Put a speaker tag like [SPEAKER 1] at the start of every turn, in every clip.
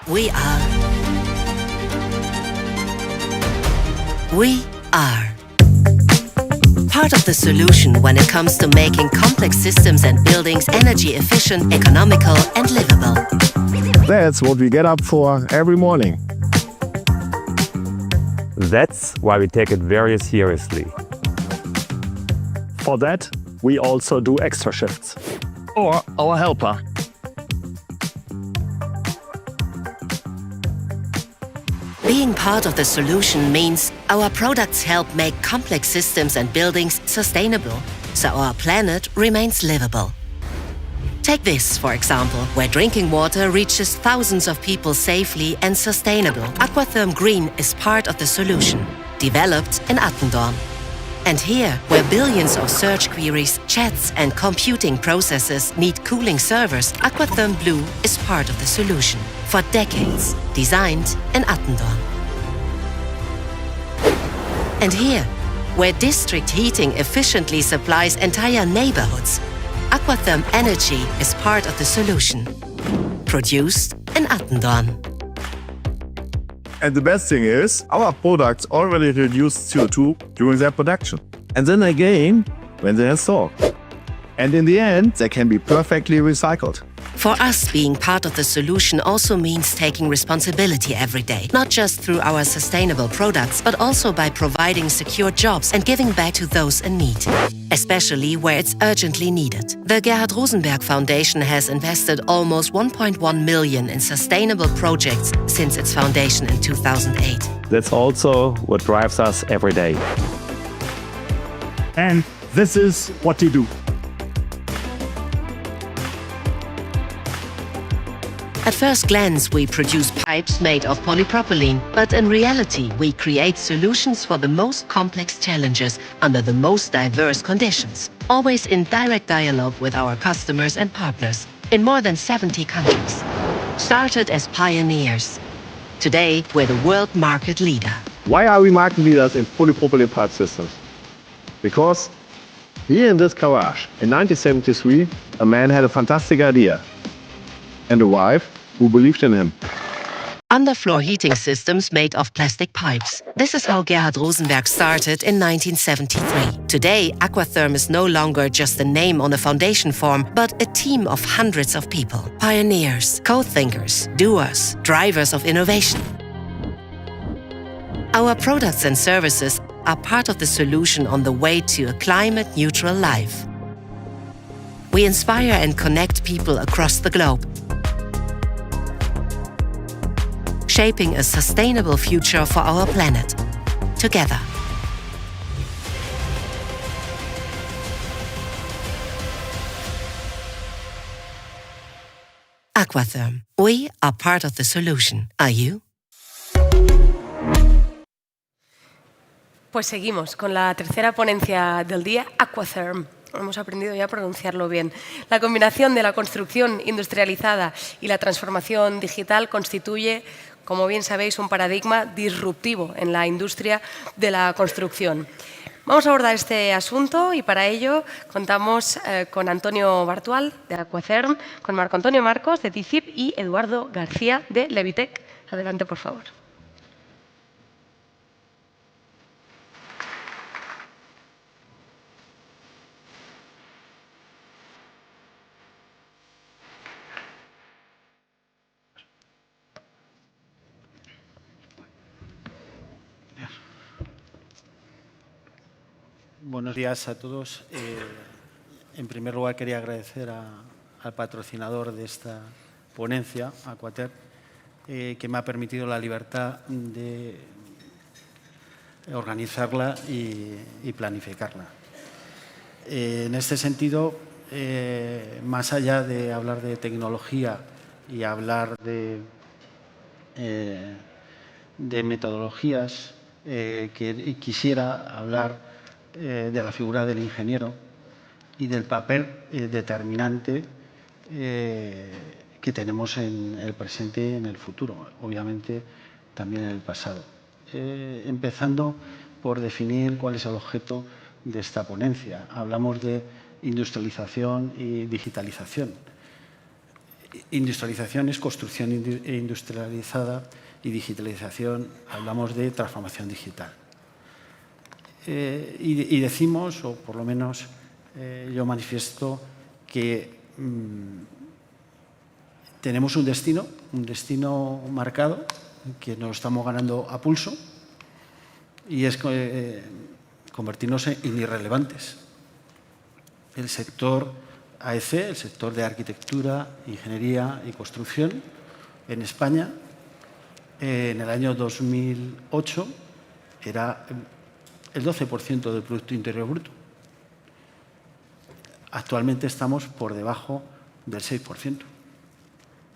[SPEAKER 1] We are part of the solution when it comes to making complex systems and buildings energy efficient, economical and livable.
[SPEAKER 2] That's what we get up for every morning.
[SPEAKER 3] That's why we take it very seriously.
[SPEAKER 2] For that, we also do extra shifts. Or our helper.
[SPEAKER 1] Being part of the solution means our products help make complex systems and buildings sustainable, so our planet remains livable. Take this, for example, where drinking water reaches thousands of people safely and sustainable. Aquatherm Green is part of the solution, developed in Attendorn. And here, where billions of search queries, chats and computing processes need cooling servers, Aquatherm Blue is part of the solution. For decades, designed in Attendorn. And here, where district heating efficiently supplies entire neighborhoods, Aquatherm Energy is part of the solution. Produced in Attendorn.
[SPEAKER 2] And the best thing is, our products already reduce CO2 during their production. And then again, when they are stored. And in the end, they can be perfectly recycled.
[SPEAKER 1] For us, being part of the solution also means taking responsibility every day, not just through our sustainable products, but also by providing secure jobs and giving back to those in need, especially where it's urgently needed. The Gerhard Rosenberg Foundation has invested almost 1.1 million in sustainable projects since its foundation in 2008.
[SPEAKER 3] That's also what drives us every day.
[SPEAKER 2] And this is what we do.
[SPEAKER 1] At first glance, we produce pipes made of polypropylene, but in reality, we create solutions for the most complex challenges under the most diverse conditions, always in direct dialogue with our customers and partners in more than 70 countries. Started as pioneers. Today, we're the world market leader.
[SPEAKER 2] Why are we market leaders in polypropylene pipe systems? Because here in this garage, in 1973, a man had a fantastic idea. And a wife who believed in him.
[SPEAKER 1] Underfloor heating systems made of plastic pipes. This is how Gerhard Rosenberg started in 1973. Today, Aquatherm is no longer just a name on a foundation form, but a team of hundreds of people. Pioneers, co-thinkers, doers, drivers of innovation. Our products and services are part of the solution on the way to a climate-neutral life. We inspire and connect people across the globe, shaping a sustainable future for our planet, together. Aquatherm. We are part of the solution. Are you?
[SPEAKER 4] Pues seguimos con la tercera ponencia del día, Aquatherm. Hemos aprendido ya a pronunciarlo bien. La combinación de la construcción industrializada y la transformación digital constituye, como bien sabéis, un paradigma disruptivo en la industria de la construcción. Vamos a abordar este asunto y para ello contamos con Antonio Bartual de Aquatherm, con Marco Antonio Marcos de TICIP y Eduardo García de Levitec. Adelante, por favor.
[SPEAKER 5] Buenos días a todos. En primer lugar, quería agradecer al patrocinador de esta ponencia, Aquatherm, que me ha permitido la libertad de organizarla y planificarla. En este sentido, más allá de hablar de tecnología y hablar de metodologías, quisiera hablar de la figura del ingeniero y del papel determinante que tenemos en el presente y en el futuro, obviamente también en el pasado. Empezando por definir cuál es el objeto de esta ponencia. Hablamos de industrialización y digitalización. industrialización es construcción industrializada y digitalización, hablamos de transformación digital. Y decimos, o por lo menos yo manifiesto, que tenemos un destino marcado, que nos estamos ganando a pulso, y es convertirnos en irrelevantes. El sector AEC, el sector de arquitectura, ingeniería y construcción en España, en el año 2008 era el 12% del Producto Interior Bruto. Actualmente estamos por debajo del 6%,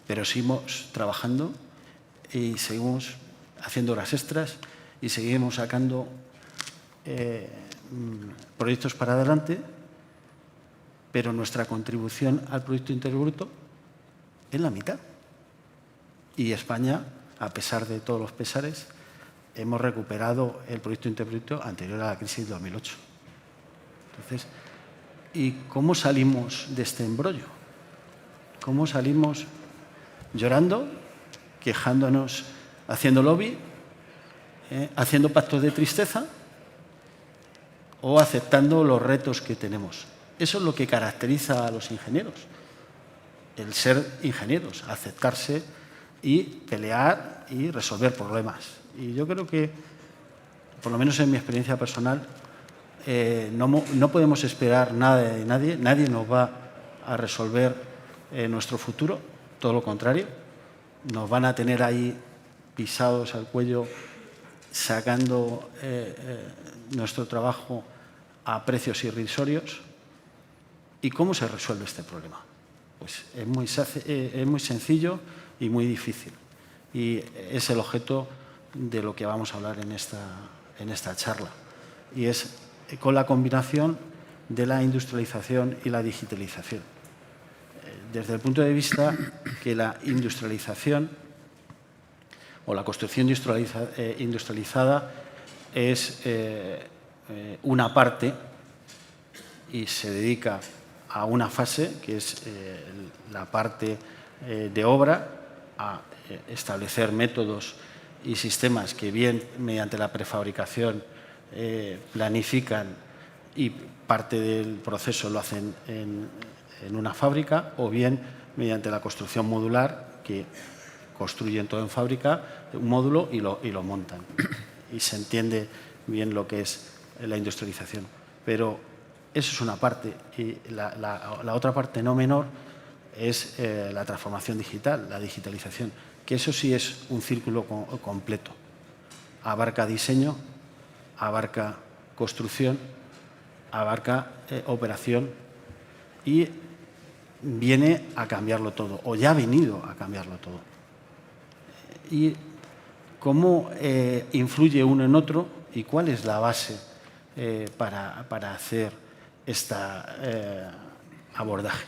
[SPEAKER 5] pero seguimos trabajando y seguimos haciendo horas extras y seguimos sacando proyectos para adelante, pero nuestra contribución al Producto Interior Bruto es la mitad. Y España, a pesar de todos los pesares, hemos recuperado el Producto Interior Bruto anterior a la crisis de 2008. Entonces, ¿y cómo salimos de este embrollo? ¿Cómo salimos? Llorando, quejándonos, haciendo lobby, haciendo pactos de tristeza o aceptando los retos que tenemos. Eso es lo que caracteriza a los ingenieros, el ser ingenieros, aceptarse y pelear y resolver problemas. Y yo creo que, por lo menos en mi experiencia personal, no podemos esperar nada de nadie, nadie nos va a resolver nuestro futuro, todo lo contrario, nos van a tener ahí pisados al cuello, sacando nuestro trabajo a precios irrisorios. ¿Y cómo se resuelve este problema? Pues es muy sencillo y muy difícil. Y es el objeto de lo que vamos a hablar en esta charla. Y es con la combinación de la industrialización y la digitalización. Desde el punto de vista que la industrialización o la construcción industrializada es una parte y se dedica a una fase, que es la parte de obra, a establecer métodos y sistemas que bien mediante la prefabricación planifican y parte del proceso lo hacen en una fábrica, o bien mediante la construcción modular, que construyen todo en fábrica, un módulo y lo montan. Y se entiende bien lo que es la industrialización. Pero eso es una parte. Y la otra parte no menor es la transformación digital, la digitalización, que eso sí es un círculo completo. Abarca diseño, abarca construcción, abarca operación y viene a cambiarlo todo, o ya ha venido a cambiarlo todo. ¿Y cómo influye uno en otro y cuál es la base para hacer este abordaje?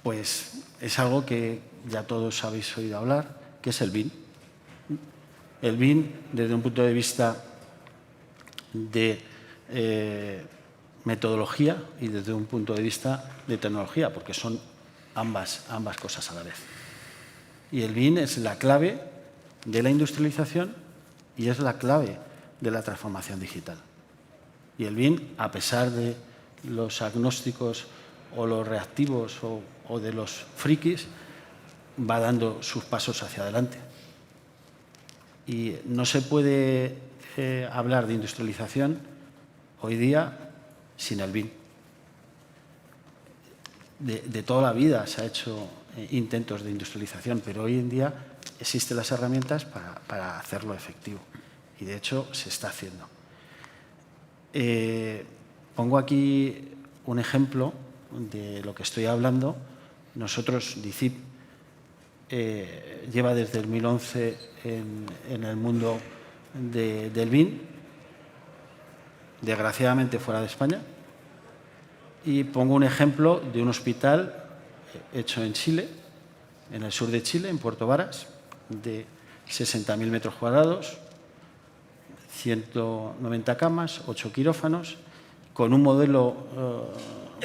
[SPEAKER 5] Pues es algo que ya todos habéis oído hablar, que es el BIM. El BIM, desde un punto de vista de metodología y desde un punto de vista de tecnología, porque son ambas cosas a la vez. Y el BIM es la clave de la industrialización y es la clave de la transformación digital. Y el BIM, a pesar de los agnósticos o los reactivos o de los frikis, va dando sus pasos hacia adelante. Y no se puede hablar de industrialización hoy día sin el BIM. De toda la vida se ha hecho intentos de industrialización, pero hoy en día existen las herramientas para hacerlo efectivo. Y de hecho se está haciendo. Pongo aquí un ejemplo de lo que estoy hablando. Nosotros, DICIP, lleva desde el 2011 en el mundo del BIM, desgraciadamente fuera de España. Y pongo un ejemplo de un hospital hecho en Chile, en el sur de Chile, en Puerto Varas, de 60.000 metros cuadrados, 190 camas, 8 quirófanos, con un modelo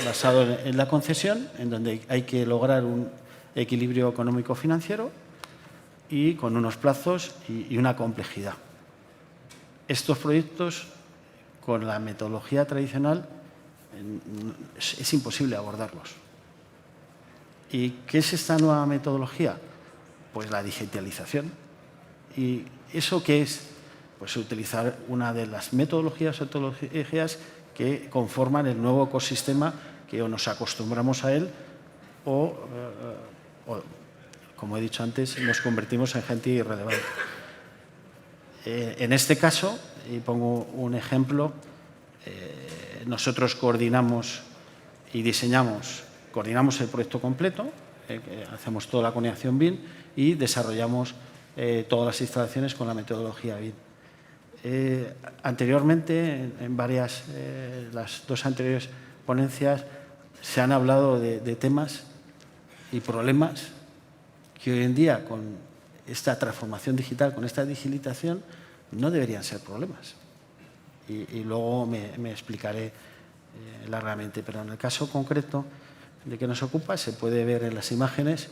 [SPEAKER 5] basado en la concesión, en donde hay que lograr un equilibrio económico-financiero y con unos plazos y una complejidad. Estos proyectos, con la metodología tradicional, es imposible abordarlos. ¿Y qué es esta nueva metodología? Pues la digitalización. ¿Y eso qué es? Pues utilizar una de las metodologías que conforman el nuevo ecosistema que o nos acostumbramos a él o, como he dicho antes, nos convertimos en gente irrelevante. En este caso, y pongo un ejemplo, nosotros coordinamos y coordinamos el proyecto completo, hacemos toda la coordinación BIM y desarrollamos todas las instalaciones con la metodología BIM. Anteriormente, en las dos anteriores ponencias, se han hablado de temas y problemas que hoy en día, con esta transformación digital, con esta digitalización, no deberían ser problemas. Y luego me explicaré largamente. Pero en el caso concreto de que nos ocupa, se puede ver en las imágenes.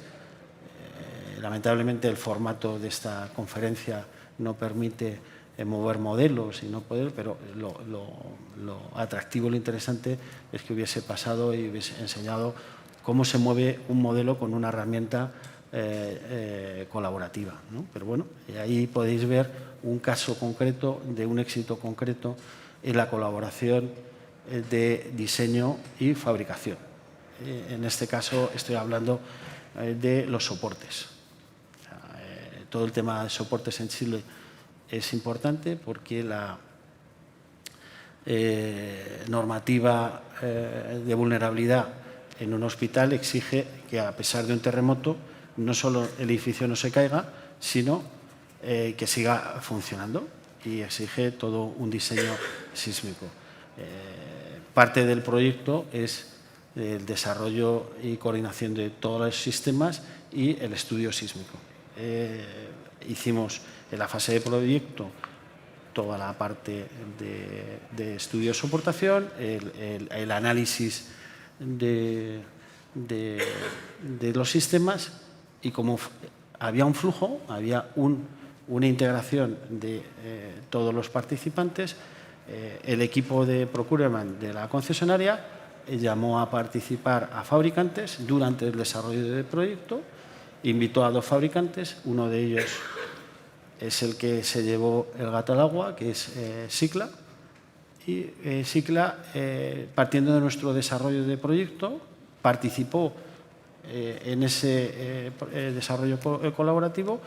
[SPEAKER 5] Lamentablemente, el formato de esta conferencia no permite mover modelos y no poder, pero lo atractivo, lo interesante es que hubiese pasado y hubiese enseñado cómo se mueve un modelo con una herramienta colaborativa, ¿no? Pero bueno, ahí podéis ver un caso concreto de un éxito concreto en la colaboración de diseño y fabricación. En este caso estoy hablando de los soportes. Todo el tema de soportes en Chile es importante porque la normativa de vulnerabilidad en un hospital exige que, a pesar de un terremoto, no solo el edificio no se caiga, sino que siga funcionando, y exige todo un diseño sísmico. Parte del proyecto es el desarrollo y coordinación de todos los sistemas y el estudio sísmico. Hicimos en la fase de proyecto toda la parte de estudio de soportación, el análisis de los sistemas, y como había un flujo, había una integración de todos los participantes, el equipo de procurement de la concesionaria llamó a participar a fabricantes durante el desarrollo del proyecto, invitó a 2 fabricantes, uno de ellos es el que se llevó el gato al agua, que es Sicla, y Sicla, partiendo de nuestro desarrollo de proyecto, participó en ese desarrollo colaborativo,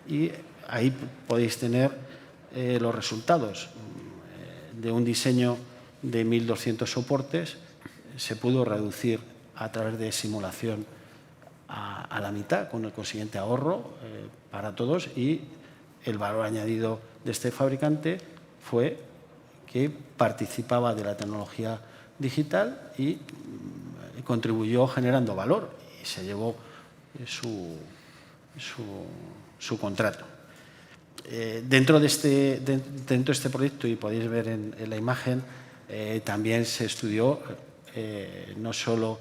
[SPEAKER 5] y ahí podéis tener los resultados. De un diseño de 1.200 soportes se pudo reducir a través de simulación a la mitad, con el consiguiente ahorro para todos, y el valor añadido de este fabricante fue que participaba de la tecnología digital y contribuyó generando valor, y se llevó su contrato. Dentro de este proyecto, y podéis ver en la imagen, también se estudió no solo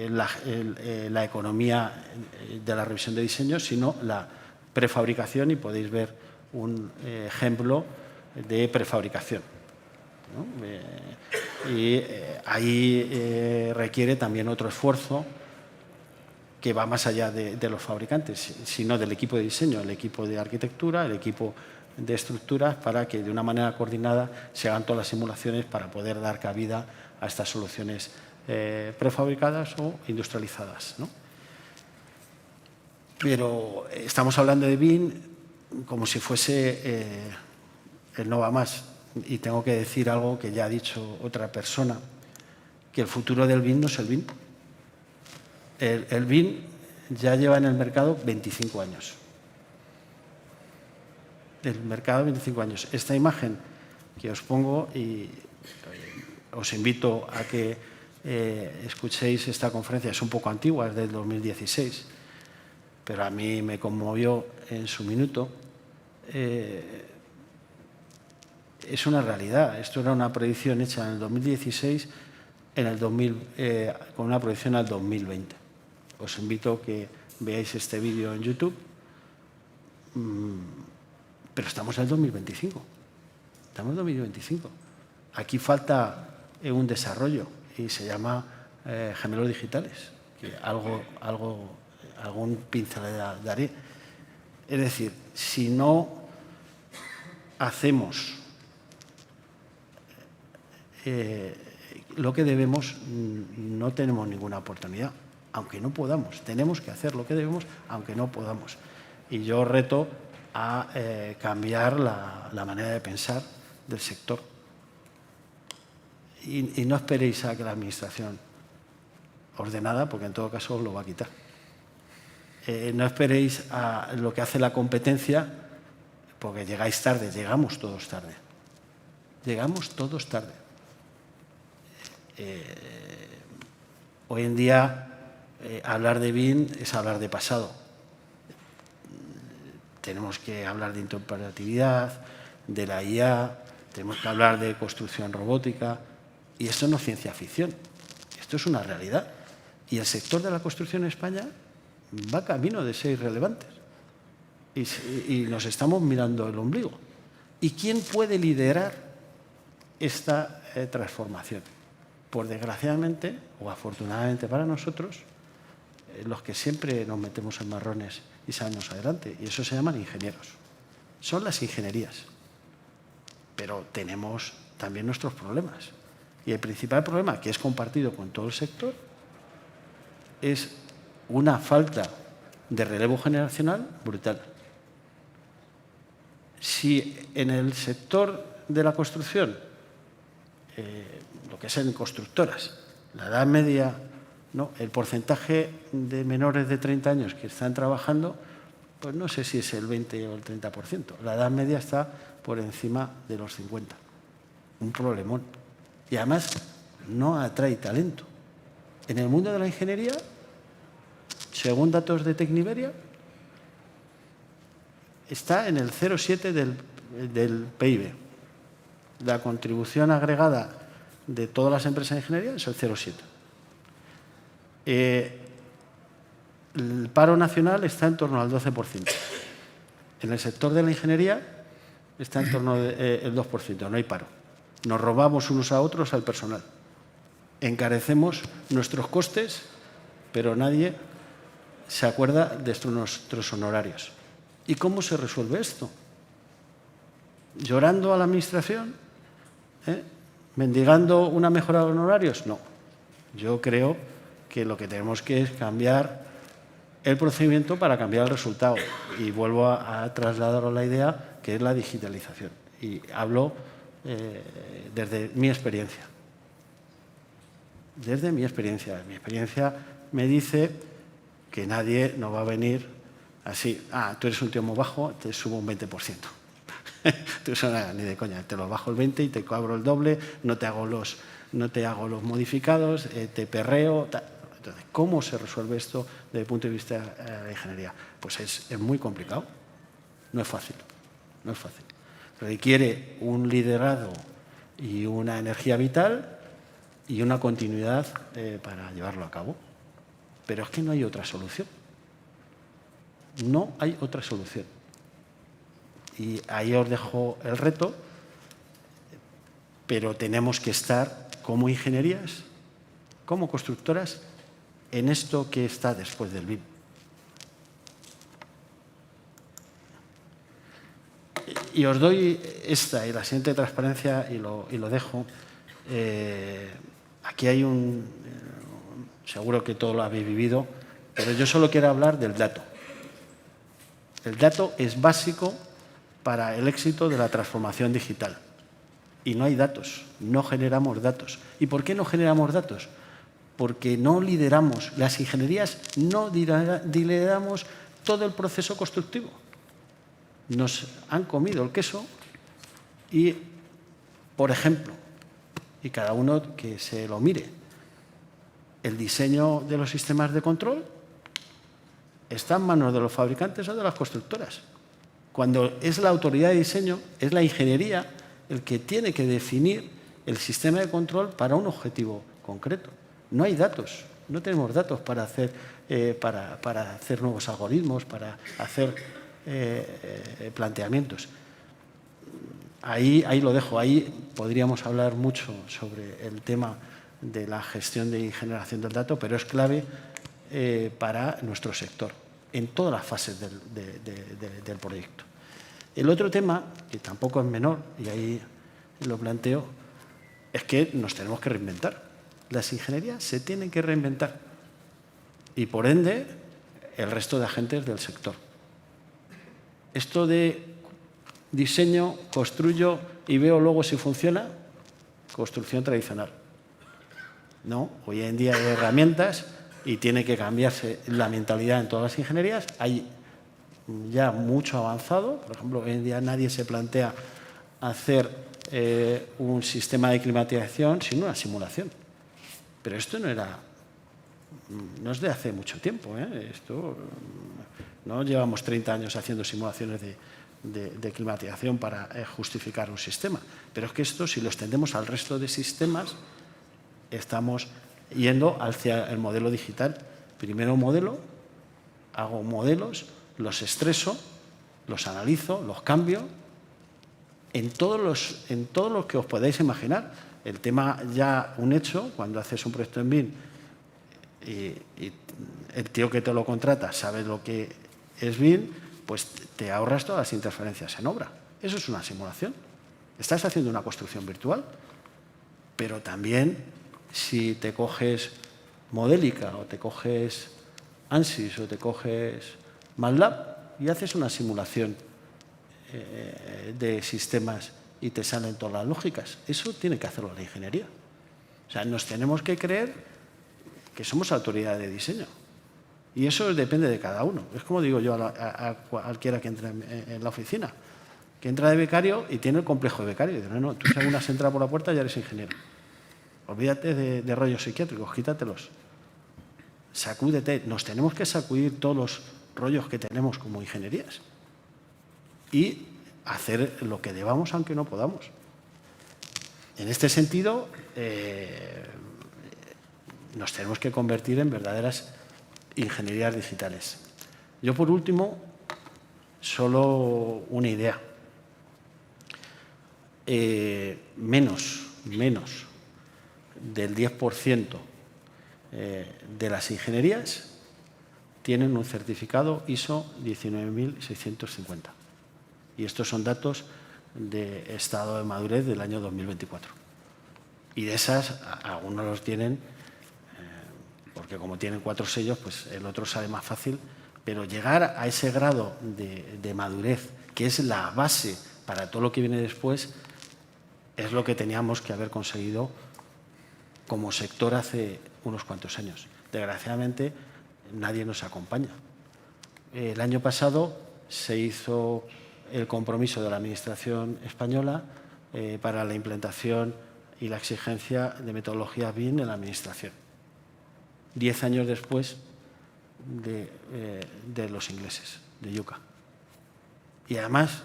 [SPEAKER 5] la economía de la revisión de diseño, sino la prefabricación, y podéis ver un ejemplo de prefabricación, ¿no? Y ahí requiere también otro esfuerzo que va más allá de los fabricantes, sino del equipo de diseño, el equipo de arquitectura, el equipo de estructuras, para que de una manera coordinada se hagan todas las simulaciones para poder dar cabida a estas soluciones prefabricadas o industrializadas, ¿no? Pero estamos hablando de BIM como si fuese el no va más. Y tengo que decir algo que ya ha dicho otra persona, que el futuro del BIM no es el BIM. El BIM ya lleva en el mercado 25 años. El mercado 25 años. Esta imagen que os pongo, y os invito a que escuchéis esta conferencia, es un poco antigua, es del 2016, pero a mí me conmovió en su minuto. es una realidad. Esto era una predicción hecha en el 2016, con una proyección al 2020. Os invito a que veáis este vídeo en YouTube, pero estamos en el 2025. Estamos en el 2025. Aquí falta un desarrollo y se llama gemelos digitales, que algún pincelada daré. Es decir, si no hacemos lo que debemos, no tenemos ninguna oportunidad, aunque no podamos. Tenemos que hacer lo que debemos, aunque no podamos. Y yo reto a cambiar la manera de pensar del sector. Y no esperéis a que la Administración ordenada, porque en todo caso os lo va a quitar. No esperéis a lo que hace la competencia, porque llegáis tarde, llegamos todos tarde. Llegamos todos tarde. Hoy en día hablar de BIM es hablar de pasado. Tenemos que hablar de interoperatividad, de la IA, tenemos que hablar de construcción robótica, y esto no es ciencia ficción, esto es una realidad. Y el sector de la construcción en España va camino de ser irrelevante. Y nos estamos mirando el ombligo. ¿Y quién puede liderar esta transformación? Pues desgraciadamente, o afortunadamente para nosotros, los que siempre nos metemos en marrones y salimos adelante, y eso se llaman ingenieros. Son las ingenierías. Pero tenemos también nuestros problemas. Y el principal problema, que es compartido con todo el sector, es una falta de relevo generacional brutal. Si en el sector de la construcción, lo que es en constructoras, la edad media, ¿no?, el porcentaje de menores de 30 años que están trabajando, pues no sé si es el 20 o el 30%. La edad media está por encima de los 50. Un problemón. Y además no atrae talento. En el mundo de la ingeniería, según datos de Tecniberia, está en el 0,7 del PIB. La contribución agregada de todas las empresas de ingeniería es el 0,7. El paro nacional está en torno al 12%. En el sector de la ingeniería está en torno al 2%, no hay paro. Nos robamos unos a otros al personal. Encarecemos nuestros costes, pero nadie se acuerda de nuestros honorarios. ¿Y cómo se resuelve esto? ¿Llorando a la Administración? ¿Mendigando una mejora de honorarios? No. Yo creo que lo que tenemos que es cambiar el procedimiento para cambiar el resultado. Y vuelvo a trasladaros la idea, que es la digitalización. Y hablo desde mi experiencia. Desde mi experiencia. Mi experiencia me dice que nadie nos va a venir así. Tú eres un tío muy bajo, te subo un 20%. Tú ni de coña, te lo bajo el 20 y te cobro el doble, no te hago los modificados, te perreo. Entonces, ¿cómo se resuelve esto desde el punto de vista de la ingeniería? Pues es muy complicado. No es fácil. No es fácil. Requiere un liderazgo y una energía vital y una continuidad para llevarlo a cabo. Pero es que no hay otra solución. No hay otra solución. Y ahí os dejo el reto, pero tenemos que estar como ingenierías, como constructoras, en esto que está después del BIM. Y os doy esta y la siguiente transparencia y lo dejo. Aquí hay seguro que todo lo habéis vivido, pero yo solo quiero hablar del dato. El dato es básico para el éxito de la transformación digital. Y no hay datos, no generamos datos. ¿Y por qué no generamos datos? Porque no lideramos, las ingenierías no lideramos todo el proceso constructivo. Nos han comido el queso y, por ejemplo, y cada uno que se lo mire, el diseño de los sistemas de control está en manos de los fabricantes o de las constructoras. Cuando es la autoridad de diseño, es la ingeniería el que tiene que definir el sistema de control para un objetivo concreto. No hay datos, no tenemos datos para hacer nuevos algoritmos, para hacer planteamientos. Ahí lo dejo, ahí podríamos hablar mucho sobre el tema de la gestión y generación del dato, pero es clave para nuestro sector, en todas las fases del proyecto. El otro tema, que tampoco es menor, y ahí lo planteo, es que nos tenemos que reinventar. Las ingenierías se tienen que reinventar y, por ende, el resto de agentes del sector. Esto de diseño, construyo y veo luego si funciona, construcción tradicional. No, hoy en día hay herramientas y tiene que cambiarse la mentalidad en todas las ingenierías. Hay ya mucho avanzado. Por ejemplo, hoy en día nadie se plantea hacer un sistema de climatización sin una simulación. Pero esto no es de hace mucho tiempo. Esto no llevamos 30 años haciendo simulaciones de climatización para justificar un sistema. Pero es que esto, si lo extendemos al resto de sistemas, estamos yendo hacia el modelo digital. Primero modelo, hago modelos, los estreso, los analizo, los cambio, en todo lo que os podáis imaginar. El tema ya un hecho, cuando haces un proyecto en BIM y el tío que te lo contrata sabe lo que es BIM, pues te ahorras todas las interferencias en obra. Eso es una simulación. Estás haciendo una construcción virtual, pero también si te coges Modélica o te coges ANSYS o te coges MATLAB y haces una simulación de sistemas y te salen todas las lógicas. Eso tiene que hacerlo la ingeniería. O sea, nos tenemos que creer que somos autoridad de diseño. Y eso depende de cada uno. Es como digo yo a cualquiera que entre en la oficina, que entra de becario y tiene el complejo de becario. Y dice, no, tú según has entrado por la puerta ya eres ingeniero. Olvídate de rollos psiquiátricos, quítatelos. Sacúdete. Nos tenemos que sacudir todos los rollos que tenemos como ingenierías y hacer lo que debamos aunque no podamos. En este sentido, nos tenemos que convertir en verdaderas ingenierías digitales. Yo, por último, solo una idea. Menos del 10% de las ingenierías tienen un certificado ISO 19650. Y estos son datos de estado de madurez del año 2024. Y de esas, algunos los tienen, porque como tienen 4 sellos, pues el otro sale más fácil. Pero llegar a ese grado de madurez, que es la base para todo lo que viene después, es lo que teníamos que haber conseguido como sector hace unos cuantos años. Desgraciadamente, nadie nos acompaña. El año pasado se hizo el compromiso de la Administración española para la implantación y la exigencia de metodología BIM en la Administración. 10 años después de los ingleses, de Yuka. Y además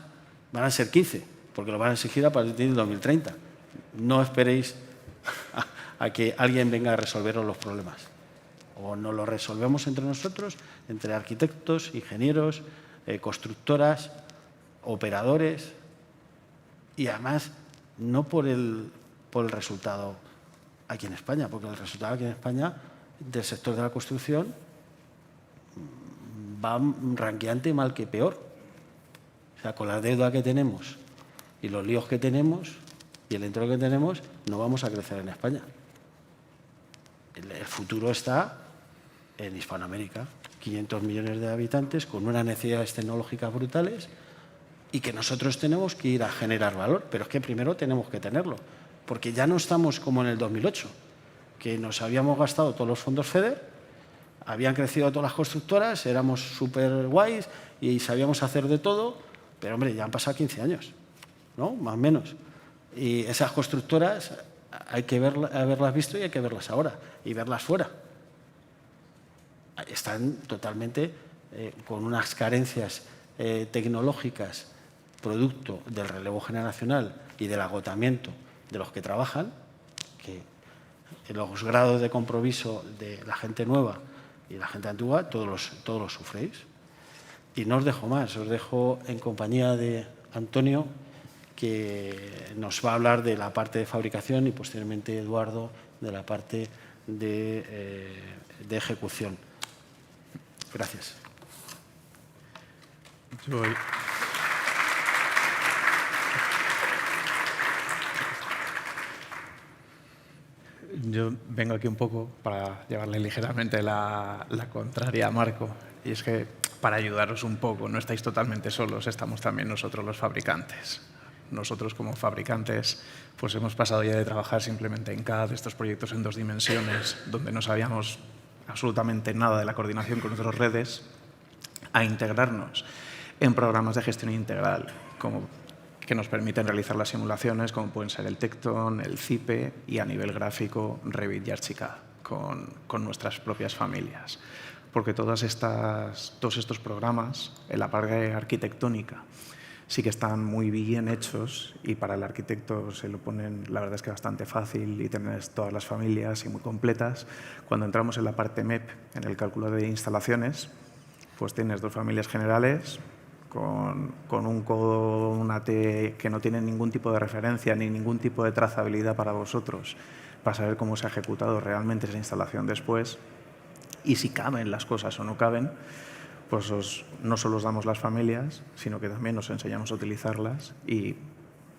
[SPEAKER 5] van a ser 15, porque lo van a exigir a partir del 2030. No esperéis a que alguien venga a resolveros los problemas. O nos lo resolvemos entre nosotros, entre arquitectos, ingenieros, constructoras, operadores, y además no por el resultado aquí en España, porque el resultado aquí en España del sector de la construcción va ranqueante mal que peor. O sea, con la deuda que tenemos y los líos que tenemos y el entorno que tenemos, no vamos a crecer en España. El futuro está en Hispanoamérica, 500 millones de habitantes con unas necesidades tecnológicas brutales y que nosotros tenemos que ir a generar valor, pero es que primero tenemos que tenerlo, porque ya no estamos como en el 2008, que nos habíamos gastado todos los fondos FEDER, habían crecido todas las constructoras, éramos súper guays y sabíamos hacer de todo, pero hombre, ya han pasado 15 años, ¿no? Más o menos. Y esas constructoras hay que haberlas visto y hay que verlas ahora y verlas fuera. Están totalmente con unas carencias tecnológicas producto del relevo generacional y del agotamiento de los que trabajan, que los grados de compromiso de la gente nueva y la gente antigua, todos los sufréis. Y no os dejo más, os dejo en compañía de Antonio, que nos va a hablar de la parte de fabricación, y posteriormente Eduardo de la parte de ejecución. Gracias.
[SPEAKER 6] Yo vengo aquí un poco para llevarle ligeramente la contraria a Marco, y es que para ayudaros un poco, no estáis totalmente solos, estamos también nosotros los fabricantes. Nosotros como fabricantes pues hemos pasado ya de trabajar simplemente en CAD, estos proyectos en 2 dimensiones, donde no sabíamos absolutamente nada de la coordinación con otras redes, a integrarnos en programas de gestión integral, que nos permiten realizar las simulaciones, como pueden ser el Tecton, el CIPE y a nivel gráfico Revit y Archicad, con nuestras propias familias. Porque todos estos programas, en la parte arquitectónica, sí que están muy bien hechos, y para el arquitecto se lo ponen, la verdad es que bastante fácil, y tenés todas las familias y muy completas. Cuando entramos en la parte MEP, en el cálculo de instalaciones, pues tienes 2 familias generales con un codo, un AT que no tienen ningún tipo de referencia ni ningún tipo de trazabilidad para vosotros, para saber cómo se ha ejecutado realmente esa instalación después, y si caben las cosas o no caben, pues no solo os damos las familias, sino que también os enseñamos a utilizarlas y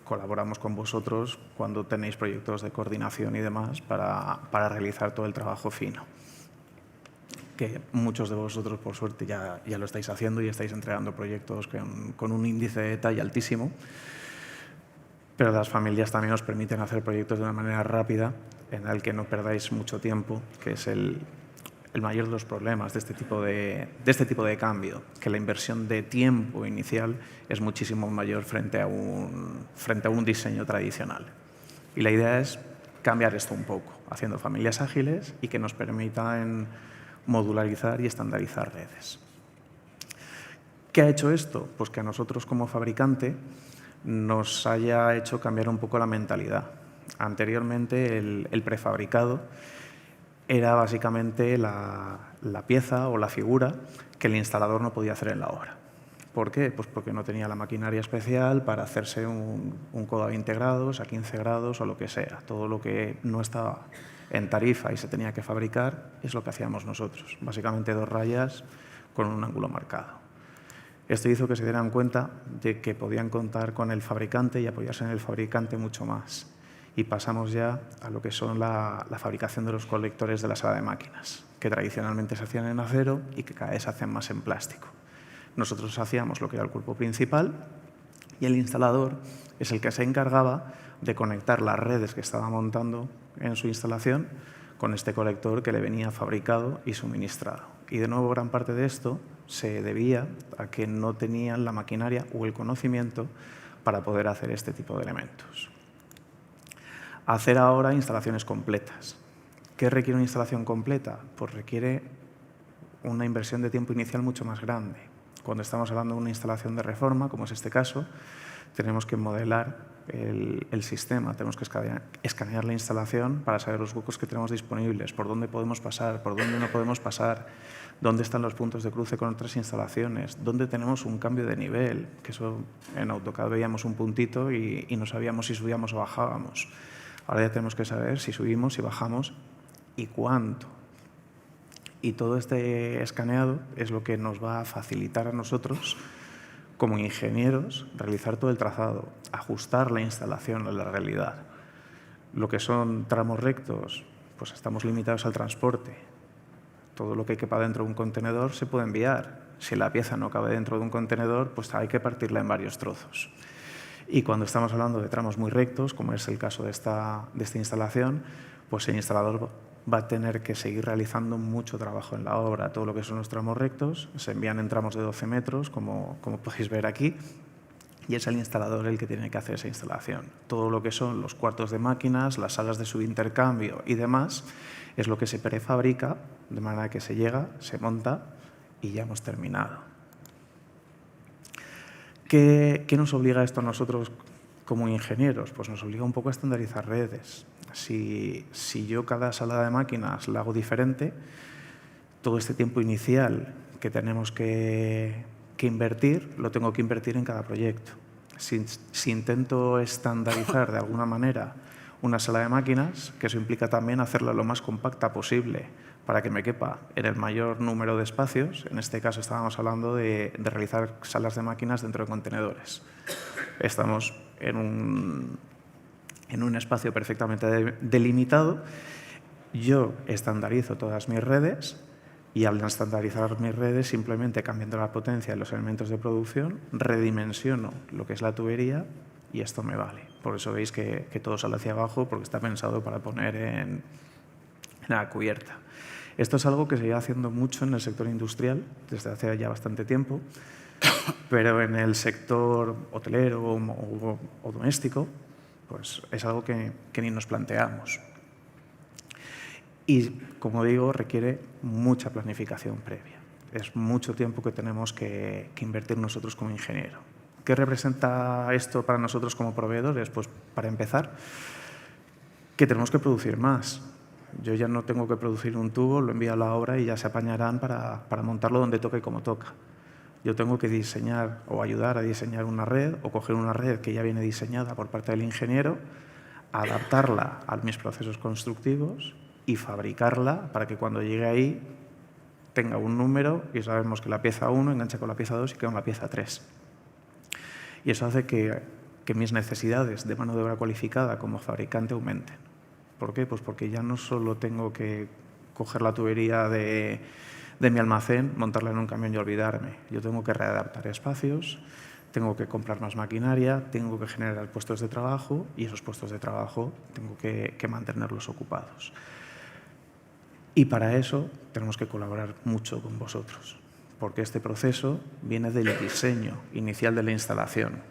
[SPEAKER 6] colaboramos con vosotros cuando tenéis proyectos de coordinación y demás para realizar todo el trabajo fino, que muchos de vosotros, por suerte, ya lo estáis haciendo y estáis entregando proyectos con un índice de detalle altísimo, pero las familias también os permiten hacer proyectos de una manera rápida, en el que no perdáis mucho tiempo, que es el mayor de los problemas de este tipo de cambio, que la inversión de tiempo inicial es muchísimo mayor frente a un diseño tradicional. Y la idea es cambiar esto un poco, haciendo familias ágiles y que nos permitan modularizar y estandarizar redes. ¿Qué ha hecho esto? Pues que a nosotros como fabricante nos haya hecho cambiar un poco la mentalidad. Anteriormente el prefabricado era básicamente la pieza o la figura que el instalador no podía hacer en la obra. ¿Por qué? Pues porque no tenía la maquinaria especial para hacerse un codo a 20 grados, a 15 grados o lo que sea. Todo lo que no estaba en tarifa y se tenía que fabricar es lo que hacíamos nosotros. Básicamente 2 rayas con un ángulo marcado. Esto hizo que se dieran cuenta de que podían contar con el fabricante y apoyarse en el fabricante mucho más. Y pasamos ya a lo que son la fabricación de los colectores de la sala de máquinas, que tradicionalmente se hacían en acero y que cada vez se hacen más en plástico. Nosotros hacíamos lo que era el cuerpo principal y el instalador es el que se encargaba de conectar las redes que estaba montando en su instalación con este colector que le venía fabricado y suministrado. Y de nuevo, gran parte de esto se debía a que no tenían la maquinaria o el conocimiento para poder hacer este tipo de elementos. Hacer ahora instalaciones completas. ¿Qué requiere una instalación completa? Pues requiere una inversión de tiempo inicial mucho más grande. Cuando estamos hablando de una instalación de reforma, como es este caso, tenemos que modelar el sistema, tenemos que escanear la instalación para saber los huecos que tenemos disponibles, por dónde podemos pasar, por dónde no podemos pasar, dónde están los puntos de cruce con otras instalaciones, dónde tenemos un cambio de nivel, que eso en AutoCAD veíamos un puntito y no sabíamos si subíamos o bajábamos. Ahora ya tenemos que saber si subimos, si bajamos y cuánto. Y todo este escaneado es lo que nos va a facilitar a nosotros, como ingenieros, realizar todo el trazado, ajustar la instalación a la realidad. Lo que son tramos rectos, pues estamos limitados al transporte. Todo lo que quepa dentro de un contenedor se puede enviar. Si la pieza no cabe dentro de un contenedor, pues hay que partirla en varios trozos. Y cuando estamos hablando de tramos muy rectos, como es el caso de esta instalación, pues el instalador va a tener que seguir realizando mucho trabajo en la obra. Todo lo que son los tramos rectos se envían en tramos de 12 metros, como podéis ver aquí, y es el instalador el que tiene que hacer esa instalación. Todo lo que son los cuartos de máquinas, las salas de subintercambio y demás, es lo que se prefabrica, de manera que se llega, se monta y ya hemos terminado. ¿Qué nos obliga esto a nosotros como ingenieros? Pues nos obliga un poco a estandarizar redes. Si yo cada sala de máquinas la hago diferente, todo este tiempo inicial que tenemos que invertir, lo tengo que invertir en cada proyecto. Si intento estandarizar de alguna manera una sala de máquinas, que eso implica también hacerla lo más compacta posible para que me quepa en el mayor número de espacios. En este caso estábamos hablando de realizar salas de máquinas dentro de contenedores. Estamos en un espacio perfectamente delimitado. Yo estandarizo todas mis redes y al estandarizar mis redes, simplemente cambiando la potencia de los elementos de producción, redimensiono lo que es la tubería y esto me vale. Por eso veis que todo sale hacia abajo, porque está pensado para poner en la cubierta. Esto es algo que se lleva haciendo mucho en el sector industrial desde hace ya bastante tiempo, pero en el sector hotelero o doméstico, pues es algo que ni nos planteamos. Y, como digo, requiere mucha planificación previa. Es mucho tiempo que tenemos que invertir nosotros como ingeniero. ¿Qué representa esto para nosotros como proveedores? Pues, para empezar, que tenemos que producir más. Yo ya no tengo que producir un tubo, lo envío a la obra y ya se apañarán para montarlo donde toca y como toca. Yo tengo que diseñar o ayudar a diseñar una red o coger una red que ya viene diseñada por parte del ingeniero, adaptarla a mis procesos constructivos y fabricarla para que cuando llegue ahí tenga un número y sabemos que la pieza 1 engancha con la pieza 2 y con la pieza 3. Y eso hace que mis necesidades de mano de obra cualificada como fabricante aumenten. ¿Por qué? Pues porque ya no solo tengo que coger la tubería de mi almacén, montarla en un camión y olvidarme. Yo tengo que readaptar espacios, tengo que comprar más maquinaria, tengo que generar puestos de trabajo y esos puestos de trabajo tengo que mantenerlos ocupados. Y para eso tenemos que colaborar mucho con vosotros, porque este proceso viene del diseño inicial de la instalación.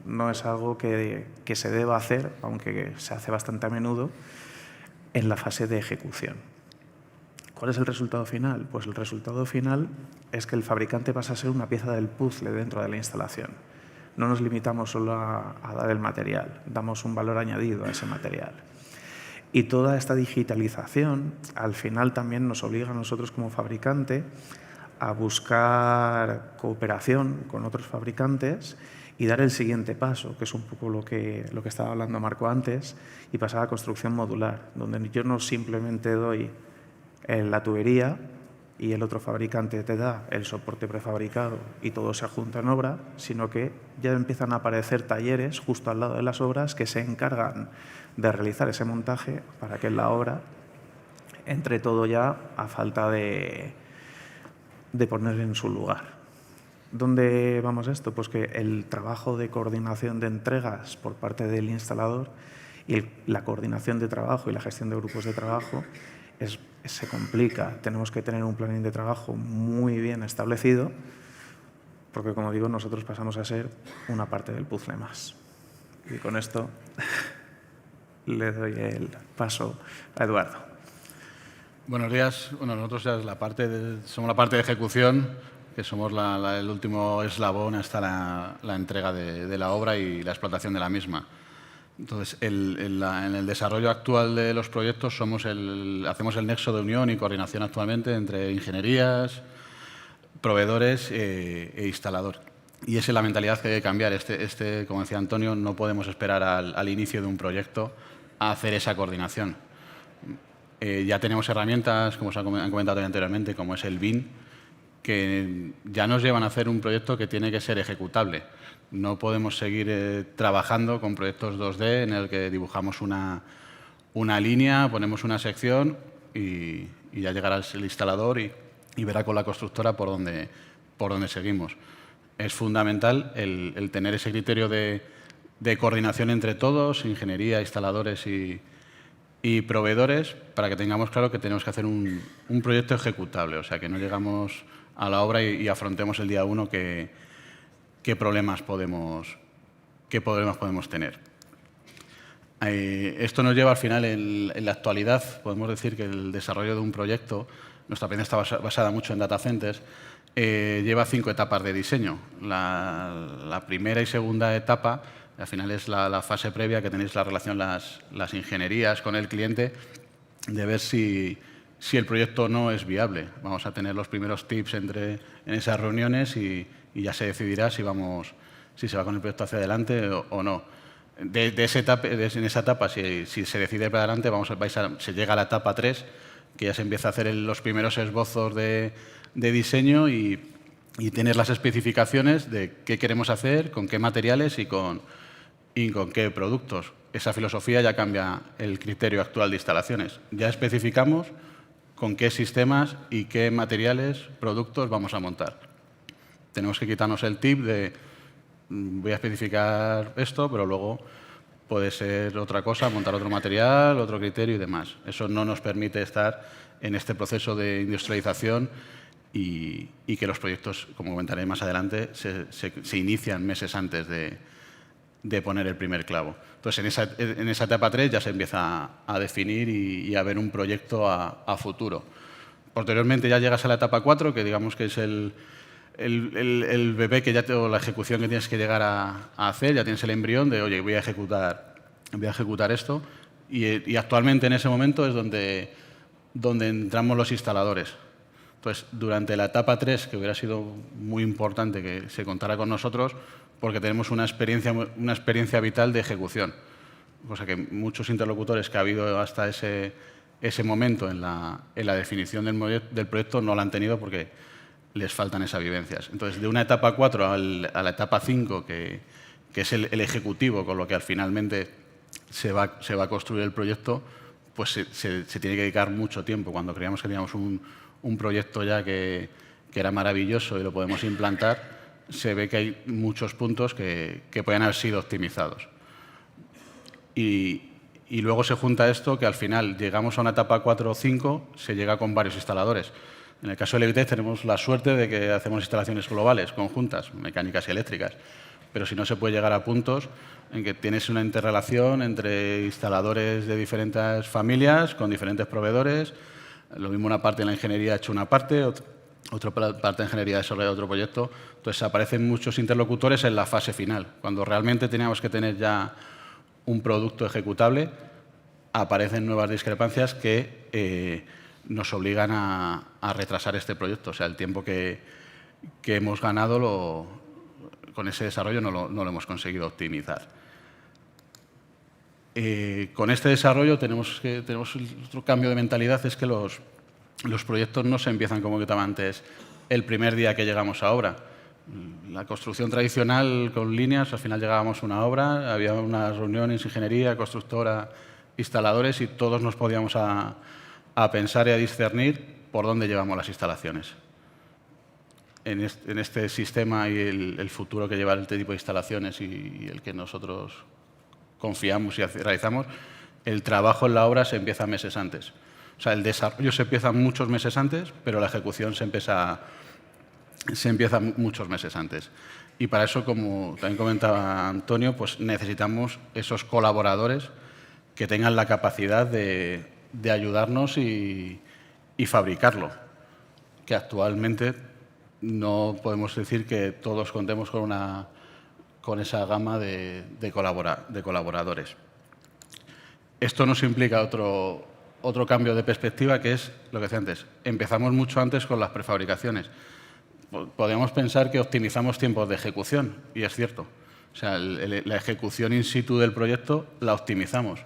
[SPEAKER 6] No es algo que se deba hacer, aunque se hace bastante a menudo, en la fase de ejecución. ¿Cuál es el resultado final? Pues el resultado final es que el fabricante pasa a ser una pieza del puzzle dentro de la instalación. No nos limitamos solo a dar el material, damos un valor añadido a ese material. Y toda esta digitalización, al final, también nos obliga a nosotros como fabricante a buscar cooperación con otros fabricantes y dar el siguiente paso, que es un poco lo que estaba hablando Marco antes, y pasar a construcción modular, donde yo no simplemente doy la tubería y el otro fabricante te da el soporte prefabricado y todo se adjunta en obra, sino que ya empiezan a aparecer talleres justo al lado de las obras que se encargan de realizar ese montaje para que en la obra entre todo ya a falta de poner en su lugar. ¿Dónde vamos a esto? Pues que el trabajo de coordinación de entregas por parte del instalador y la coordinación de trabajo y la gestión de grupos de trabajo se complica. Tenemos que tener un planning de trabajo muy bien establecido porque, como digo, nosotros pasamos a ser una parte del puzzle más. Y con esto le doy el paso a Eduardo.
[SPEAKER 7] Buenos días. Bueno, nosotros ya somos la parte de ejecución, que somos el último eslabón hasta la entrega de la obra y la explotación de la misma. Entonces, en el desarrollo actual de los proyectos hacemos el nexo de unión y coordinación actualmente entre ingenierías, proveedores e instalador. Y esa es la mentalidad que hay que cambiar. Como decía Antonio, no podemos esperar al inicio de un proyecto a hacer esa coordinación. Ya tenemos herramientas, como se han comentado anteriormente, como es el BIM, que ya nos llevan a hacer un proyecto que tiene que ser ejecutable. No podemos seguir trabajando con proyectos 2D en el que dibujamos una línea, ponemos una sección y ya llegará el instalador y verá con la constructora por dónde seguimos. Es fundamental el tener ese criterio de coordinación entre todos, ingeniería, instaladores y proveedores, para que tengamos claro que tenemos que hacer un proyecto ejecutable, o sea, que no llegamos a la obra y afrontemos el día 1 qué problemas podemos tener. Esto nos lleva al final, en la actualidad, podemos decir que el desarrollo de un proyecto nuestra experiencia está basada mucho en data centers, lleva 5 etapas de diseño. La primera y segunda etapa, al final es la fase previa que tenéis la relación, las ingenierías con el cliente, de ver si el proyecto no es viable. Vamos a tener los primeros tips en esas reuniones y ya se decidirá si se va con el proyecto hacia adelante o no. En esa etapa, si se decide para adelante, se llega a la etapa 3, que ya se empieza a hacer los primeros esbozos de diseño y tener las especificaciones de qué queremos hacer, con qué materiales y con qué productos. Esa filosofía ya cambia el criterio actual de instalaciones. Ya especificamos con qué sistemas y qué materiales, productos vamos a montar. Tenemos que quitarnos el tip de voy a especificar esto, pero luego puede ser otra cosa, montar otro material, otro criterio y demás. Eso no nos permite estar en este proceso de industrialización y que los proyectos, como comentaré más adelante, se inician meses antes de poner el primer clavo. Entonces, en esa etapa 3 ya se empieza a definir y a ver un proyecto a futuro. Posteriormente ya llegas a la etapa 4, que digamos que es el bebé o la ejecución que tienes que llegar a hacer. Ya tienes el embrión de, oye, voy a ejecutar esto. Y actualmente en ese momento es donde entramos los instaladores. Entonces, durante la etapa 3, que hubiera sido muy importante que se contara con nosotros, porque tenemos una experiencia vital de ejecución. O sea que muchos interlocutores que ha habido hasta ese momento en la definición del proyecto no la han tenido porque les faltan esas vivencias. Entonces, de una etapa 4 a la etapa 5, que es el ejecutivo, con lo que finalmente se va a construir el proyecto, pues se tiene que dedicar mucho tiempo. Cuando creíamos que teníamos un proyecto ya que era maravilloso y lo podemos implantar, se ve que hay muchos puntos que pueden haber sido optimizados. Y luego se junta esto, que al final llegamos a una etapa 4 o 5, se llega con varios instaladores. En el caso de Levitech tenemos la suerte de que hacemos instalaciones globales, conjuntas, mecánicas y eléctricas. Pero si no, se puede llegar a puntos en que tienes una interrelación entre instaladores de diferentes familias, con diferentes proveedores. Lo mismo, una parte de la ingeniería ha hecho una parte, otra parte de ingeniería ha desarrollado otro proyecto. Entonces, aparecen muchos interlocutores en la fase final. Cuando realmente teníamos que tener ya un producto ejecutable, aparecen nuevas discrepancias que nos obligan a retrasar este proyecto. O sea, el tiempo que hemos ganado con ese desarrollo no lo hemos conseguido optimizar. Con este desarrollo tenemos otro cambio de mentalidad, es que los proyectos no se empiezan, como comentaba antes, el primer día que llegamos a obra. La construcción tradicional con líneas, al final llegábamos a una obra, había unas reuniones, ingeniería, constructora, instaladores, y todos nos podíamos a pensar y a discernir por dónde llevamos las instalaciones. En este sistema y el futuro que lleva este tipo de instalaciones y el que nosotros confiamos y realizamos, el trabajo en la obra se empieza meses antes. O sea, el desarrollo se empieza muchos meses antes, pero la ejecución se empieza muchos meses antes. Y para eso, como también comentaba Antonio, pues necesitamos esos colaboradores que tengan la capacidad de ayudarnos y fabricarlo, que actualmente no podemos decir que todos contemos con esa gama de colaboradores. Esto nos implica otro cambio de perspectiva, que es lo que decía antes. Empezamos mucho antes con las prefabricaciones. Podemos pensar que optimizamos tiempos de ejecución, y es cierto. O sea, la ejecución in situ del proyecto la optimizamos.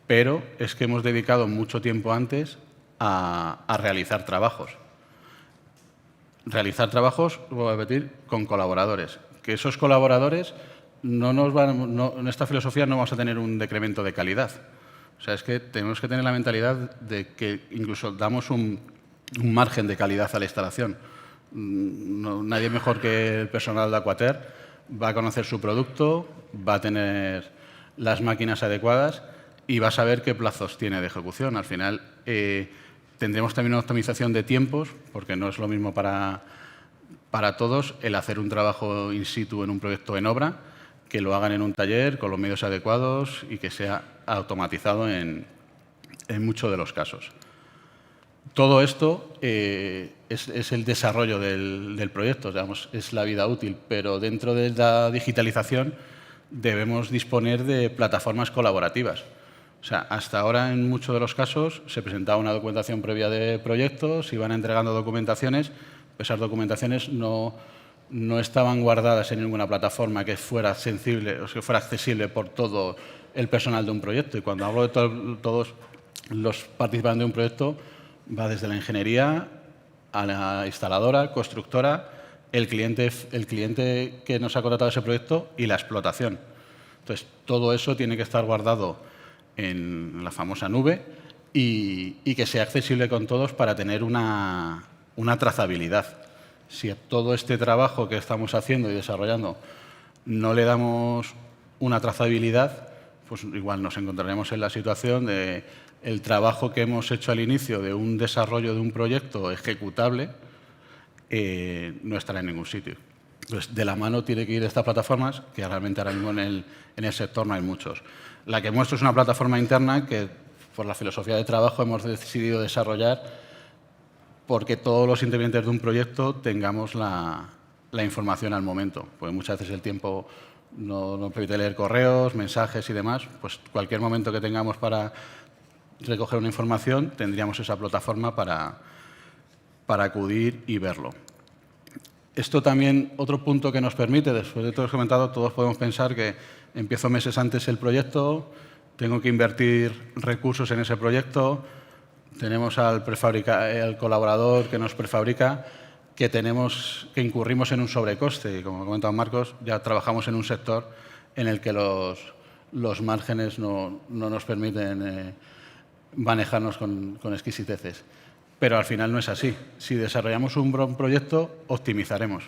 [SPEAKER 7] Pero es que hemos dedicado mucho tiempo antes a realizar trabajos. Realizar trabajos, voy a repetir, con colaboradores. Que esos colaboradores, en esta filosofía no vamos a tener un decremento de calidad. O sea, es que tenemos que tener la mentalidad de que incluso damos un margen de calidad a la instalación. Nadie mejor que el personal de Aquater va a conocer su producto, va a tener las máquinas adecuadas y va a saber qué plazos tiene de ejecución. Al final, tendremos también una optimización de tiempos, porque no es lo mismo para todos el hacer un trabajo in situ en un proyecto en obra, que lo hagan en un taller con los medios adecuados y que sea automatizado en muchos de los casos. Todo esto es el desarrollo del proyecto, digamos, es la vida útil, pero dentro de la digitalización debemos disponer de plataformas colaborativas. O sea, hasta ahora, en muchos de los casos, se presentaba una documentación previa de proyectos, se iban entregando documentaciones, pero esas documentaciones no estaban guardadas en ninguna plataforma que fuera sensible o que fuera accesible por todo el personal de un proyecto. Y cuando hablo de todos los participantes de un proyecto, va desde la ingeniería a la instaladora, constructora, el cliente que nos ha contratado ese proyecto y la explotación. Entonces, todo eso tiene que estar guardado en la famosa nube y que sea accesible con todos para tener una trazabilidad. Si a todo este trabajo que estamos haciendo y desarrollando no le damos una trazabilidad, pues igual nos encontraremos en la situación de el trabajo que hemos hecho al inicio de un desarrollo de un proyecto ejecutable no estará en ningún sitio. Entonces, de la mano tiene que ir estas plataformas, que realmente ahora mismo en el sector no hay muchos. La que muestro es una plataforma interna que, por la filosofía de trabajo, hemos decidido desarrollar porque todos los intervinientes de un proyecto tengamos la información al momento. Porque muchas veces el tiempo no nos permite leer correos, mensajes y demás. Pues cualquier momento que tengamos para recoger una información, tendríamos esa plataforma para acudir y verlo. Esto también, otro punto que nos permite, después de todo lo que he comentado, todos podemos pensar que empiezo meses antes el proyecto, tengo que invertir recursos en ese proyecto, tenemos al colaborador que nos prefabrica, que incurrimos en un sobrecoste. Y como ha comentado Marcos, ya trabajamos en un sector en el que los márgenes no nos permiten manejarnos con exquisiteces. Pero al final no es así. Si desarrollamos un buen proyecto, optimizaremos.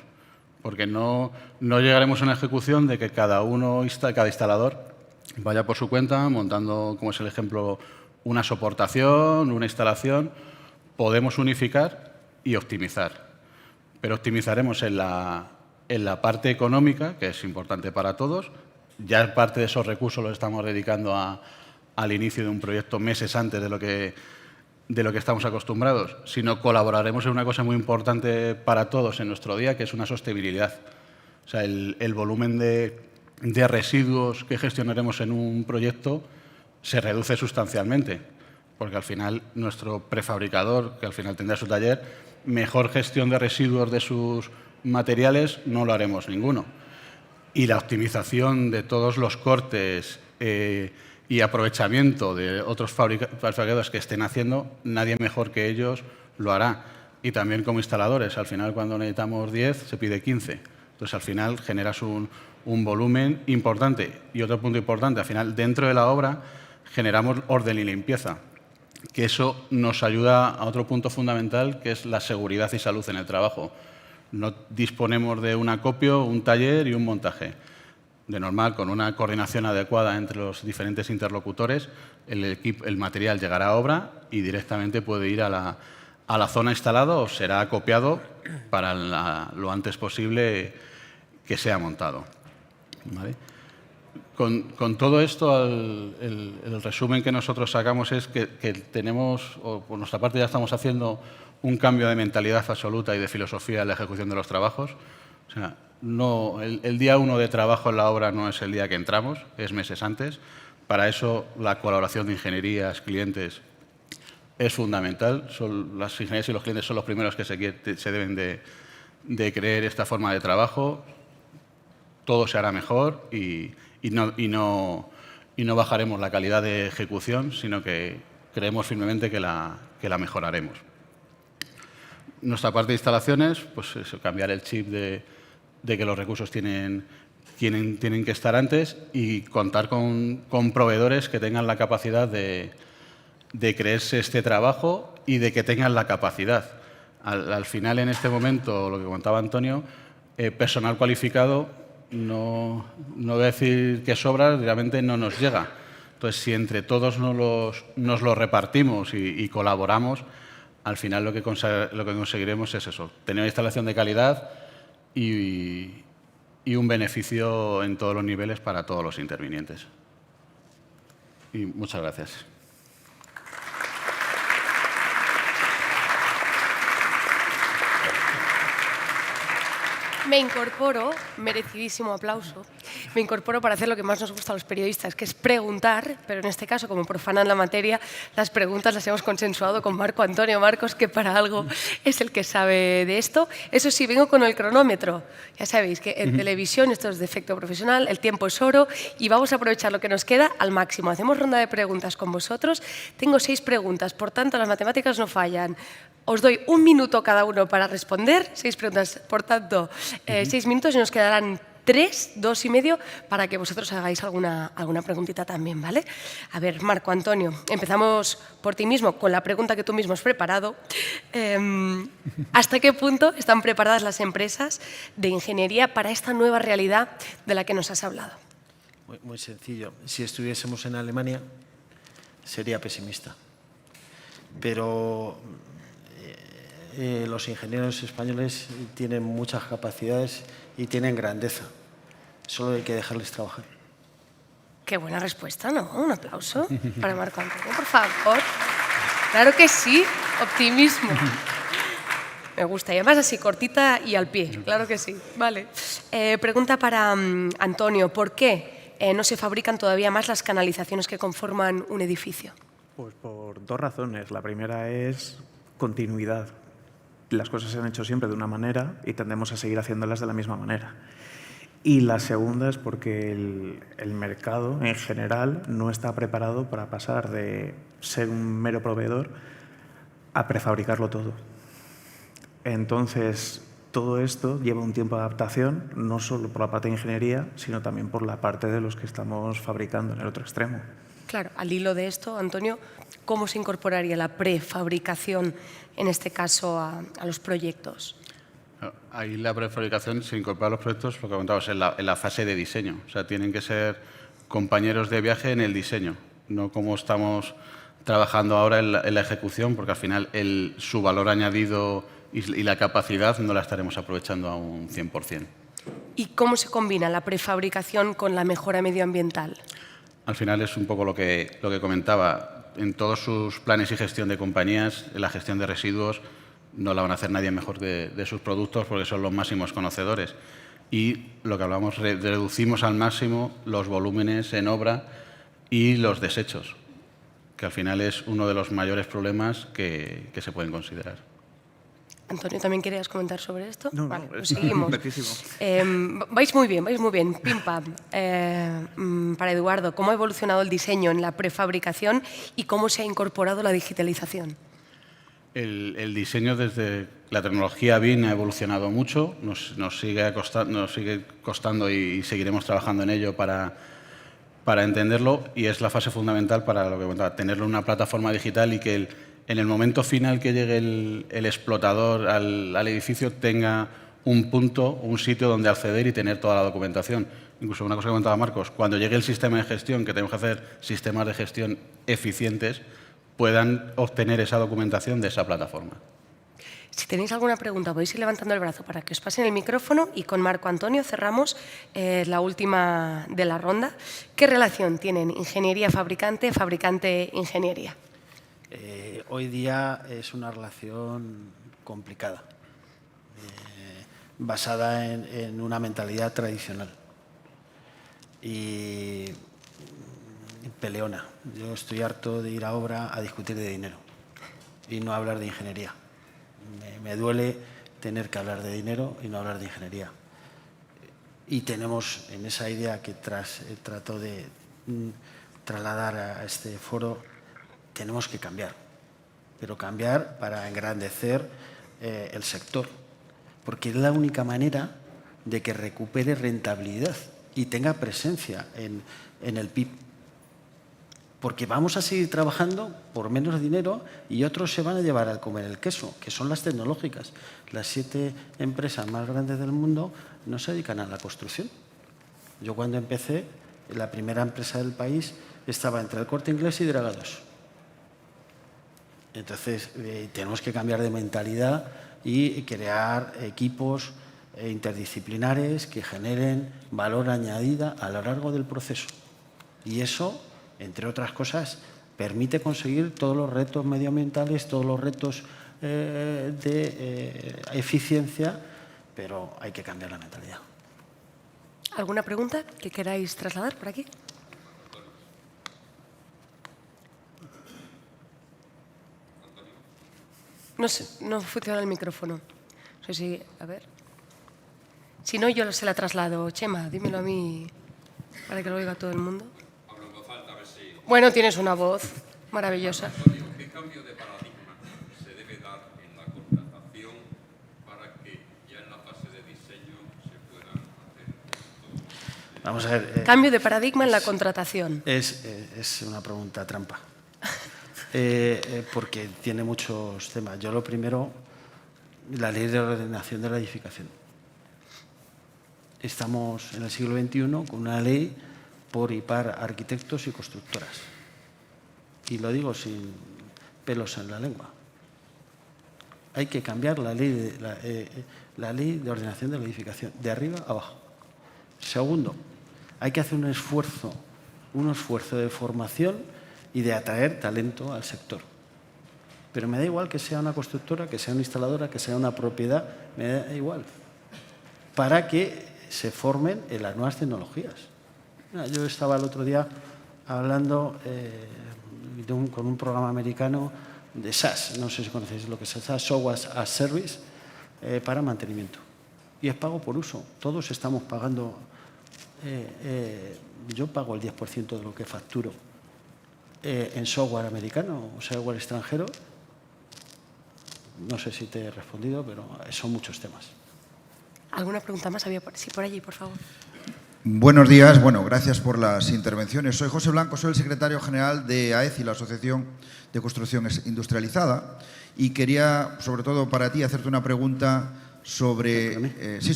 [SPEAKER 7] Porque no llegaremos a una ejecución de que cada instalador vaya por su cuenta montando, como es el ejemplo, una soportación, una instalación. Podemos unificar y optimizar. Pero optimizaremos en la parte económica, que es importante para todos. Ya parte de esos recursos los estamos dedicando al inicio de un proyecto meses antes de lo que estamos acostumbrados, sino colaboraremos en una cosa muy importante para todos en nuestro día, que es una sostenibilidad. O sea, el volumen de residuos que gestionaremos en un proyecto se reduce sustancialmente, porque al final nuestro prefabricador, que al final tendrá su taller, mejor gestión de residuos de sus materiales no lo haremos ninguno. Y la optimización de todos los cortes y aprovechamiento de otros fabricadores que estén haciendo, nadie mejor que ellos lo hará. Y también como instaladores, al final cuando necesitamos 10 se pide 15. Entonces al final generas un volumen importante. Y otro punto importante, al final dentro de la obra generamos orden y limpieza, que eso nos ayuda a otro punto fundamental, que es la seguridad y salud en el trabajo. No disponemos de un acopio, un taller y un montaje. De normal, con una coordinación adecuada entre los diferentes interlocutores, el material llegará a obra y directamente puede ir a la zona instalada o será acopiado para lo antes posible que sea montado. ¿Vale? Con todo esto, el resumen que nosotros sacamos es que tenemos, o por nuestra parte ya estamos haciendo un cambio de mentalidad absoluta y de filosofía en la ejecución de los trabajos. O sea, el día 1 de trabajo en la obra no es el día que entramos, es meses antes. Para eso la colaboración de ingenierías, clientes, es fundamental. Las ingenierías y los clientes son los primeros que se deben de creer esta forma de trabajo. Todo se hará mejor y no bajaremos la calidad de ejecución, sino que creemos firmemente que la mejoraremos. Nuestra parte de instalaciones, pues eso, cambiar el chip de que los recursos tienen que estar antes y contar con proveedores que tengan la capacidad de creerse este trabajo y de que tengan la capacidad. Al final, en este momento, lo que contaba Antonio, personal cualificado, no voy a decir que sobra, realmente no nos llega. Entonces, si entre todos nos lo repartimos y colaboramos, al final lo que conseguiremos es eso, tener una instalación de calidad y un beneficio en todos los niveles para todos los intervinientes. Y muchas gracias.
[SPEAKER 4] Me incorporo, merecidísimo aplauso, me incorporo para hacer lo que más nos gusta a los periodistas, que es preguntar, pero en este caso, como profanan la materia, las preguntas las hemos consensuado con Marco Antonio Marcos, que para algo es el que sabe de esto. Eso sí, vengo con el cronómetro. Ya sabéis que en televisión esto es de efecto profesional, el tiempo es oro y vamos a aprovechar lo que nos queda al máximo. Hacemos ronda de preguntas con vosotros. Tengo 6 preguntas, por tanto las matemáticas no fallan. Os doy 1 minuto cada uno para responder, 6 preguntas, por tanto, 6 minutos y nos quedarán 3, 2 y medio para que vosotros hagáis alguna preguntita también, ¿vale? A ver, Marco Antonio, empezamos por ti mismo con la pregunta que tú mismo has preparado. ¿Hasta qué punto están preparadas las empresas de ingeniería para esta nueva realidad de la que nos has hablado?
[SPEAKER 5] Muy sencillo. Si estuviésemos en Alemania, sería pesimista. Pero los ingenieros españoles tienen muchas capacidades y tienen grandeza. Solo hay que dejarles trabajar.
[SPEAKER 4] Qué buena respuesta, ¿no? Un aplauso para Marco Antonio, por favor. Claro que sí, optimismo. Me gusta, y además así, cortita y al pie, claro que sí. Vale. Pregunta para Antonio, ¿por qué no se fabrican todavía más las canalizaciones que conforman un edificio?
[SPEAKER 3] Pues por 2 razones. La primera es continuidad. Las cosas se han hecho siempre de una manera y tendemos a seguir haciéndolas de la misma manera. Y la segunda es porque el mercado en general no está preparado para pasar de ser un mero proveedor a prefabricarlo todo. Entonces, todo esto lleva un tiempo de adaptación, no solo por la parte de ingeniería, sino también por la parte de los que estamos fabricando en el otro extremo.
[SPEAKER 4] Claro, al hilo de esto, Antonio, ¿cómo se incorporaría la prefabricación, en este caso, a los proyectos?
[SPEAKER 7] Ahí la prefabricación se incorpora a los proyectos, lo que comentabas, en la fase de diseño. O sea, tienen que ser compañeros de viaje en el diseño, no como estamos trabajando ahora en la ejecución, porque al final su valor añadido y la capacidad no la estaremos aprovechando a un 100%.
[SPEAKER 4] ¿Y cómo se combina la prefabricación con la mejora medioambiental?
[SPEAKER 7] Al final es un poco lo que comentaba. En todos sus planes y gestión de compañías, la gestión de residuos no la van a hacer nadie mejor de sus productos porque son los máximos conocedores. Y lo que hablamos, reducimos al máximo los volúmenes en obra y los desechos, que al final es uno de los mayores problemas que se pueden considerar.
[SPEAKER 4] Antonio, ¿también querías comentar sobre esto?
[SPEAKER 3] No,
[SPEAKER 4] vale,
[SPEAKER 3] no,
[SPEAKER 4] pues seguimos.
[SPEAKER 3] muchísimo.
[SPEAKER 4] Vais muy bien. Pim pam. Para Eduardo, ¿cómo ha evolucionado el diseño en la prefabricación y cómo se ha incorporado la digitalización?
[SPEAKER 7] El diseño desde la tecnología BIM ha evolucionado mucho, nos sigue costando y seguiremos trabajando en ello para entenderlo, y es la fase fundamental para lo que comentaba, tenerlo en una plataforma digital y que en el momento final que llegue el explotador al edificio tenga un punto, un sitio donde acceder y tener toda la documentación. Incluso una cosa que comentaba Marcos, cuando llegue el sistema de gestión, que tenemos que hacer sistemas de gestión eficientes, puedan obtener esa documentación de esa plataforma.
[SPEAKER 4] Si tenéis alguna pregunta, podéis ir levantando el brazo para que os pasen el micrófono y con Marco Antonio cerramos la última de la ronda. ¿Qué relación tienen ingeniería fabricante, fabricante-ingeniería?
[SPEAKER 5] Hoy día es una relación complicada, basada en una mentalidad tradicional y peleona. Yo estoy harto de ir a obra a discutir de dinero y no hablar de ingeniería. Me duele tener que hablar de dinero y no hablar de ingeniería. Y tenemos en esa idea que trato de trasladar a este foro, tenemos que cambiar, pero cambiar para engrandecer el sector, porque es la única manera de que recupere rentabilidad y tenga presencia en el PIB. Porque vamos a seguir trabajando por menos dinero y otros se van a llevar a comer el queso, que son las tecnológicas. Las 7 empresas más grandes del mundo no se dedican a la construcción. Yo cuando empecé, la primera empresa del país estaba entre el Corte Inglés y Dragados. Entonces, tenemos que cambiar de mentalidad y crear equipos interdisciplinares que generen valor añadido a lo largo del proceso. Y eso, entre otras cosas, permite conseguir todos los retos medioambientales, todos los retos de eficiencia pero hay que cambiar la mentalidad.
[SPEAKER 4] ¿Alguna pregunta que queráis trasladar por aquí? No sé, no funciona el micrófono. No sé si, a ver. Si no, yo se la traslado. Chema, dímelo a mí para que lo oiga todo el mundo.
[SPEAKER 8] Hablo en voz alta, a ver si...
[SPEAKER 4] Bueno, tienes una voz maravillosa.
[SPEAKER 8] Antonio, ¿qué cambio de paradigma se debe dar en la contratación para que ya en la fase de diseño se puedan hacer?
[SPEAKER 5] Vamos a ver.
[SPEAKER 4] Cambio de paradigma en la contratación.
[SPEAKER 5] Es una pregunta trampa. Porque tiene muchos temas. Yo lo primero, la ley de ordenación de la edificación. Estamos en el siglo XXI con una ley por y para arquitectos y constructoras. Y lo digo sin pelos en la lengua. Hay que cambiar la ley de ordenación de la edificación, de arriba a abajo. Segundo, hay que hacer un esfuerzo de formación y de atraer talento al sector. Pero me da igual que sea una constructora, que sea una instaladora, que sea una propiedad, me da igual. Para que se formen en las nuevas tecnologías. Yo estaba el otro día hablando con un programa americano de SaaS, no sé si conocéis lo que es SaaS, Software as a Service, para mantenimiento. Y es pago por uso. Todos estamos pagando, yo pago el 10% de lo que facturo en software americano o software extranjero. No sé si te he respondido, pero son muchos temas.
[SPEAKER 4] ¿Alguna pregunta más? Sí, por allí, por favor.
[SPEAKER 9] Buenos días. Bueno, gracias por las intervenciones. Soy José Blanco, soy el secretario general de AECI, la Asociación de Construcción Industrializada, y quería, sobre todo para ti, hacerte una pregunta sobre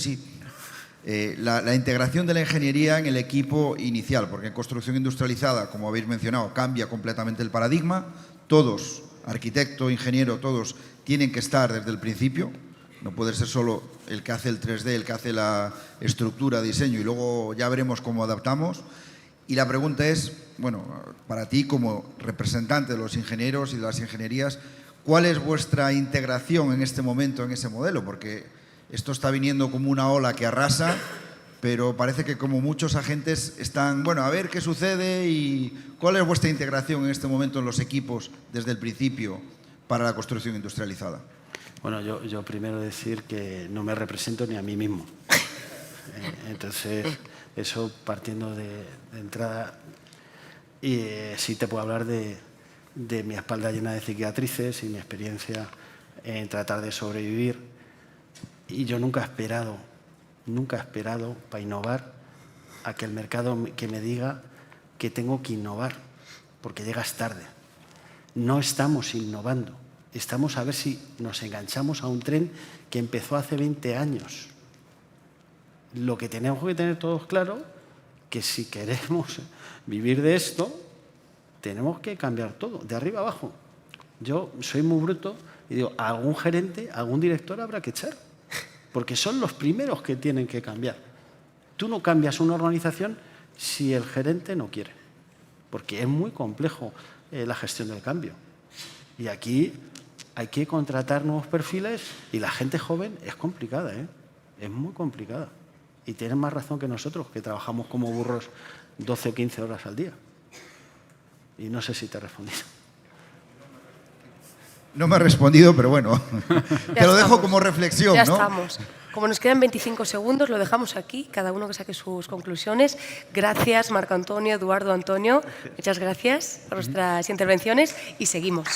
[SPEAKER 9] la integración de la ingeniería en el equipo inicial, porque en construcción industrializada, como habéis mencionado, cambia completamente el paradigma. Todos, arquitecto, ingeniero, todos tienen que estar desde el principio. No puede ser solo el que hace el 3D, el que hace la estructura, diseño, y luego ya veremos cómo adaptamos. Y la pregunta es, bueno, para ti como representante de los ingenieros y de las ingenierías, ¿cuál es vuestra integración en este momento, en ese modelo? Porque esto está viniendo como una ola que arrasa, pero parece que como muchos agentes están, bueno, a ver qué sucede y cuál es vuestra integración en este momento en los equipos desde el principio para la construcción industrializada.
[SPEAKER 5] Bueno, yo primero decir que no me represento ni a mí mismo. Entonces, eso partiendo de entrada. Y sí te puedo hablar de mi espalda llena de cicatrices y mi experiencia en tratar de sobrevivir. Y yo nunca he esperado para innovar a que el mercado que me diga que tengo que innovar, porque llegas tarde. No estamos innovando. Estamos a ver si nos enganchamos a un tren que empezó hace 20 años. Lo que tenemos que tener todos claro, que si queremos vivir de esto, tenemos que cambiar todo, de arriba abajo. Yo soy muy bruto y digo, a algún gerente, a algún director habrá que echar, porque son los primeros que tienen que cambiar. Tú no cambias una organización si el gerente no quiere, porque es muy complejo la gestión del cambio. Y aquí hay que contratar nuevos perfiles y la gente joven es complicada, es muy complicada. Y tienen más razón que nosotros, que trabajamos como burros 12 o 15 horas al día. Y no sé si te he respondido.
[SPEAKER 9] No me ha respondido, pero bueno, te lo dejo como reflexión,
[SPEAKER 4] ya
[SPEAKER 9] ¿no?
[SPEAKER 4] Estamos. Como nos quedan 25 segundos, lo dejamos aquí, cada uno que saque sus conclusiones. Gracias, Marco Antonio, Eduardo, Antonio. Muchas gracias por vuestras intervenciones y seguimos.